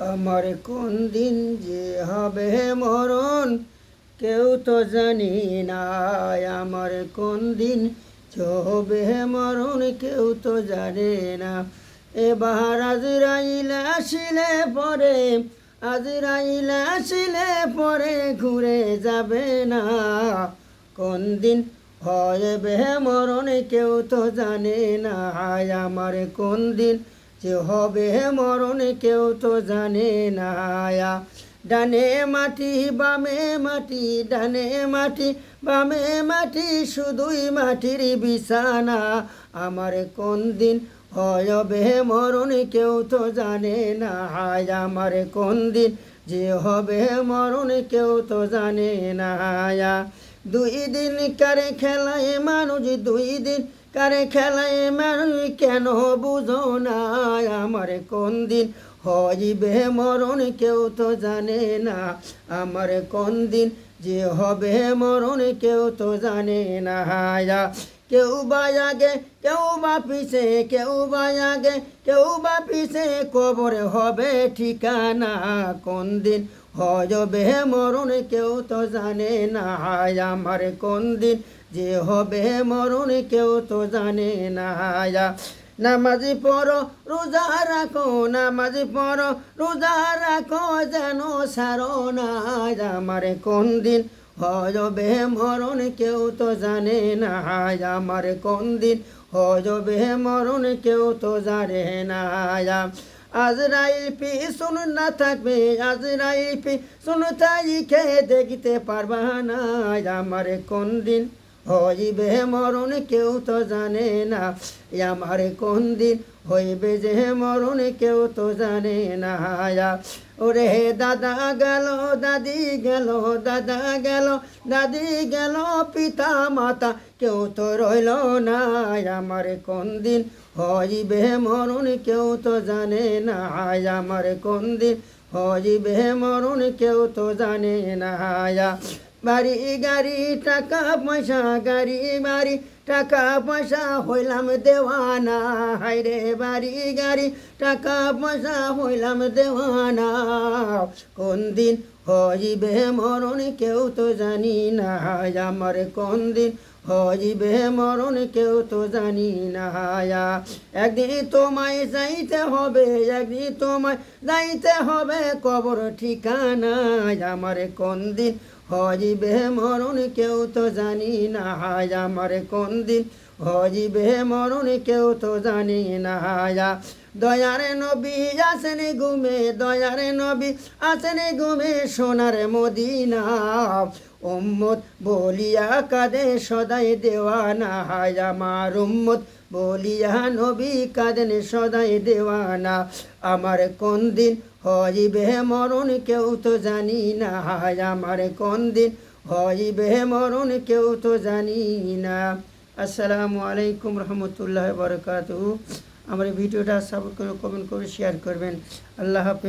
আমার কোন দিন যে হবে মরণ কেউ তো জানি না। আমার কোন দিন যে হবে মরণ কেউ তো জানে না। এবার আজরাইল আসিলে পরে, আজরাইল আসিলে পরে ঘুরে যাবে না। কোন দিন হবে মরণ কেউ তো জানে না। আমার কোন দিন যে হবে মরণ কেউ তো জানে না। ডানে মাটি বামে মাটি, ডানে মাটি বামে মাটি, শুধুই মাটির বিছানা। আমার কোন দিন হবে মরণ কেউ তো জানে না। আমার কোন দিন যে হবে মরণ কেউ তো জানে না। দুই দিন কারে খেলায় মানুষ, দুই দিন কারে খেলায় মানুষ, কেন বুঝো না। আমার কোন দিন হইবে মরণ কেউ তো জানে না। আমার কোন দিন যে হবে মরণ কেউ তো জানে না। কেউ বা আগে কেউ বা পিছে, কেউ বা আগে কেউ বা পিছে, কবর হবে ঠিকানা। কোন দিন হবে মরণ কেউ তো জানে না। আমার কোন দিন যে হবে মরণ কেউ তো জানে না। নামাজি পড়ো রোজা রাখো, নামাজি পড়ো রোজা রাখো, যেন সারো না। আমার কোন দিন হবে মরণ কেউ তো জানে না। আমার কোন দিন হবে মরণ কেউ তো জানে না। আজরাইল পিছন না থাকবে, আজরাইল পিছন থাইকে দেখিতে পারবা না। আমার কোন দিন হইবে মরণ কেউ তো জানে না। আমার কোন দিন হইবে যে মরণ কেউ তো জানে না। ওরে দাদা গেল দাদি গেল, দাদা গেল দাদি গেল, পিতা মাতা কেউ তো রইল না। আমার কোন দিন হইবে মরণ কেউ তো জানে না। আমার কোন দিন হইবে মরণ কেউ তো জানে না। বাড়ি গাড়ি টাকা পয়সা, গাড়ি বাড়ি টাকা পয়সা, হইলাম দেওয়ানা। হায়রে বাড়ি গাড়ি টাকা পয়সা, হইলাম দেওয়ানা। কোন দিন হইবে মরণ কেউ তো জানি না। আমার কোন দিন হইবে মরণ কেউ তো জানি না। একদিন তোমায় যাইতে হবে, একদিন তোমায় যাইতে হবে কবর ঠিকানা। আমার কোন দিন হইবে মরণ কেউ তো জানি না। আমার কোন দিন হইবে মরণ কেউ তো জানি না। দয়ার নবী আসেন ঘুমে, দয়ার নবী আসেন ঘুমে, সোনার মদিনা। উম্মত বলিয়া কাঁদে সদাই দেওয়ানা। আমার উম্মত বলিয়া নবী কাঁদেন সদাই দেওয়ানা। আমার কোন দিন হইবে মরণ কেউ তো জানি না। আমার কোন দিন হইবে মরণ কেউ তো জানি না। আসসালামু আলাইকুম রহমতুল্লাহ বরকাতুহু। আমার ভিডিওটা সাপোর্ট করে, কমেন্ট করে শেয়ার করবেন। আল্লাহ হাফেজ।